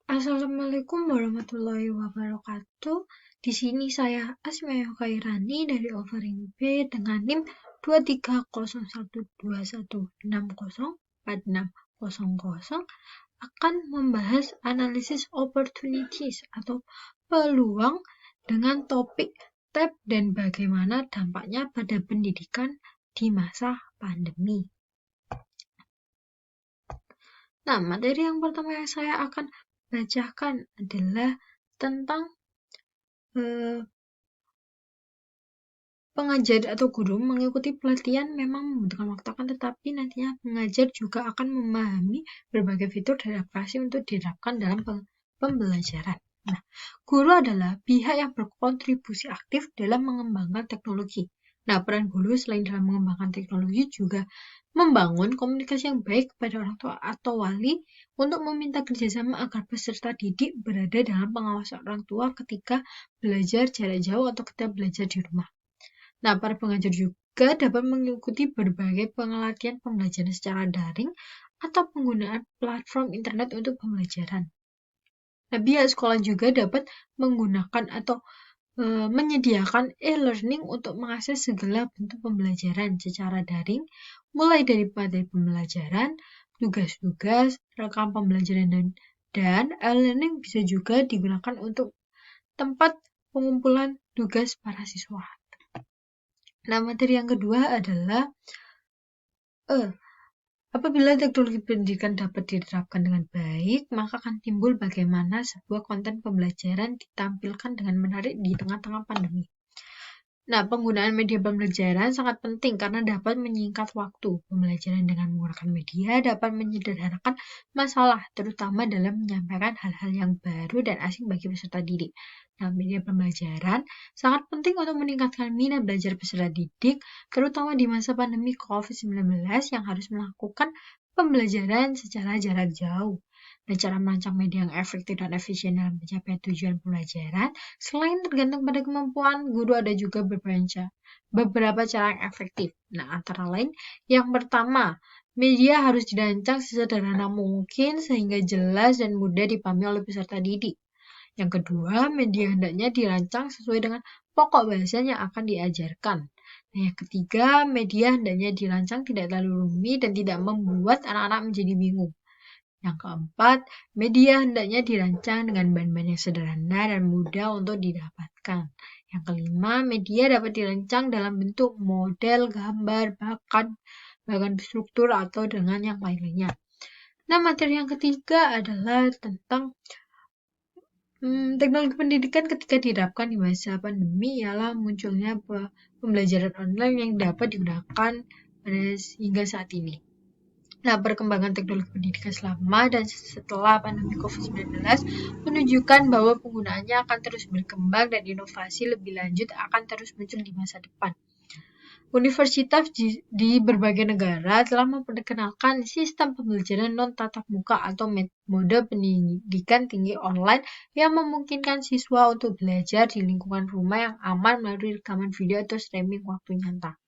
Assalamualaikum warahmatullahi wabarakatuh. Di sini saya Asmayu Khairani dari Offering B dengan NIM 23012160460 akan membahas analisis opportunities atau peluang dengan topik tab dan bagaimana dampaknya pada pendidikan di masa pandemi. Nah, materi yang pertama yang saya akan bacakan adalah tentang pengajar atau guru mengikuti pelatihan memang membutuhkan waktu, tetapi nantinya pengajar juga akan memahami berbagai fitur dan aplikasi untuk diterapkan dalam pembelajaran. Nah, guru adalah pihak yang berkontribusi aktif dalam mengembangkan teknologi. Nah, peran guru selain dalam mengembangkan teknologi juga membangun komunikasi yang baik kepada orang tua atau wali untuk meminta kerjasama agar peserta didik berada dalam pengawasan orang tua ketika belajar jarak jauh atau ketika belajar di rumah. Nah, para pengajar juga dapat mengikuti berbagai pelatihan pembelajaran secara daring atau penggunaan platform internet untuk pembelajaran. Nah, pihak sekolah juga dapat menggunakan atau menyediakan e-learning untuk mengakses segala bentuk pembelajaran secara daring, mulai dari materi pembelajaran, tugas-tugas, rekam pembelajaran, dan e-learning bisa juga digunakan untuk tempat pengumpulan tugas para siswa. Nah, materi yang kedua adalah apabila teknologi pendidikan dapat diterapkan dengan baik, maka akan timbul bagaimana sebuah konten pembelajaran ditampilkan dengan menarik di tengah-tengah pandemi. Nah, penggunaan media pembelajaran sangat penting karena dapat menyingkat waktu. Pembelajaran dengan menggunakan media dapat menyederhanakan masalah, terutama dalam menyampaikan hal-hal yang baru dan asing bagi peserta didik. Nah, media pembelajaran sangat penting untuk meningkatkan minat belajar peserta didik, terutama di masa pandemi COVID-19 yang harus melakukan pembelajaran secara jarak jauh. Nah, cara merancang media yang efektif dan efisien dalam mencapai tujuan pembelajaran, selain tergantung pada kemampuan guru, ada juga beberapa cara yang efektif. Nah, antara lain, yang pertama, media harus dirancang sesederhana mungkin sehingga jelas dan mudah dipahami oleh peserta didik. Yang kedua, media hendaknya dirancang sesuai dengan pokok bahasan yang akan diajarkan. Nah, yang ketiga, media hendaknya dirancang tidak terlalu rumit dan tidak membuat anak-anak menjadi bingung. Yang keempat, media hendaknya dirancang dengan bahan-bahan yang sederhana dan mudah untuk didapatkan. Yang kelima, media dapat dirancang dalam bentuk model, gambar, bahkan struktur atau dengan yang lain-lainnya. Nah, materi yang ketiga adalah tentang teknologi pendidikan ketika diterapkan di masa pandemi ialah munculnya pembelajaran online yang dapat digunakan hingga saat ini. Nah, perkembangan teknologi pendidikan selama dan setelah pandemi COVID-19 menunjukkan bahwa penggunaannya akan terus berkembang dan inovasi lebih lanjut akan terus muncul di masa depan. Universitas di berbagai negara telah memperkenalkan sistem pembelajaran non-tatap muka atau metode pendidikan tinggi online yang memungkinkan siswa untuk belajar di lingkungan rumah yang aman melalui rekaman video atau streaming waktu nyata.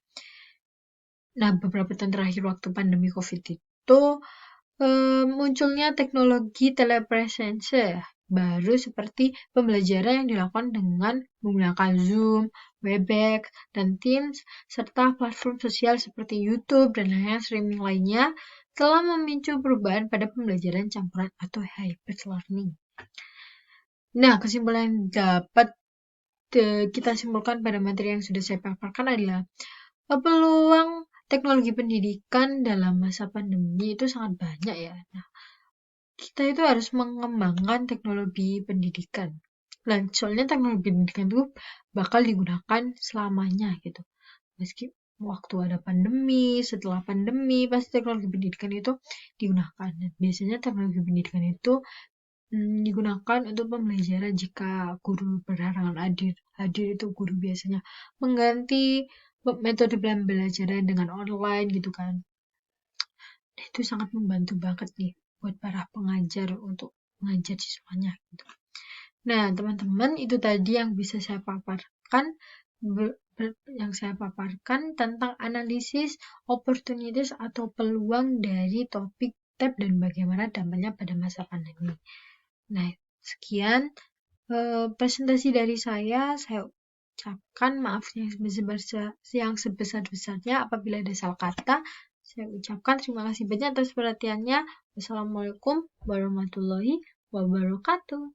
Nah, beberapa tahun terakhir waktu pandemi COVID itu munculnya teknologi telepresence baru seperti pembelajaran yang dilakukan dengan menggunakan Zoom, Webex, dan Teams, serta platform sosial seperti YouTube dan lain-lain streaming lainnya telah memicu perubahan pada pembelajaran campuran atau hybrid learning. Nah, kesimpulan yang dapat kita simpulkan pada materi yang sudah saya paparkan adalah peluang teknologi pendidikan dalam masa pandemi itu sangat banyak ya. Nah, kita itu harus mengembangkan teknologi pendidikan. Dan soalnya teknologi pendidikan itu bakal digunakan selamanya gitu. Meski waktu ada pandemi, setelah pandemi, pasti teknologi pendidikan itu digunakan. Dan biasanya teknologi pendidikan itu digunakan untuk pembelajaran jika guru berhalangan hadir itu guru biasanya mengganti metode pembelajaran dengan online gitu kan. Itu sangat membantu banget nih buat para pengajar untuk mengajar siswanya gitu. Nah, teman-teman, itu tadi yang bisa saya paparkan tentang analisis opportunities atau peluang dari topik tab dan bagaimana dampaknya pada masa pandemi. Nah, sekian presentasi dari saya ucapkan maaf yang sebesar-besarnya apabila ada salah kata. Saya ucapkan terima kasih banyak atas perhatiannya. Wassalamualaikum warahmatullahi wabarakatuh.